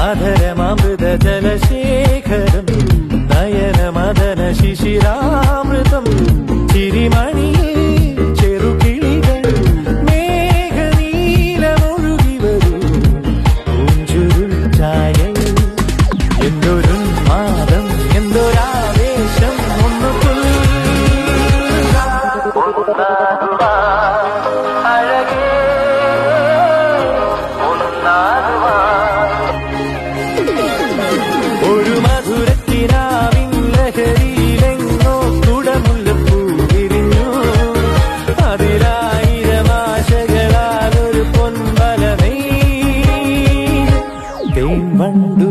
ആധരമാമൃത ജലശേഖരം നയനമദന ശിശിരാമൃതം ചിരിമണിയിൽ ചെറുകിളികൾ മേഘനീലമൊഴുകി വരൂ പൂഞ്ചുരുൾ ചായൽ എന്തൊരുന്മാദം എന്തൊരാവേശം ഒന്നു അഴകേ ഒരു മധുരക്കിനാവിൻ ലഹരിയിലെങ്ങോ കുടമുല്ലപ്പൂ വിരിഞ്ഞു അതിലായിരമാശകളാൽ ഒരു പൊൻവല തേൻ വണ്ടു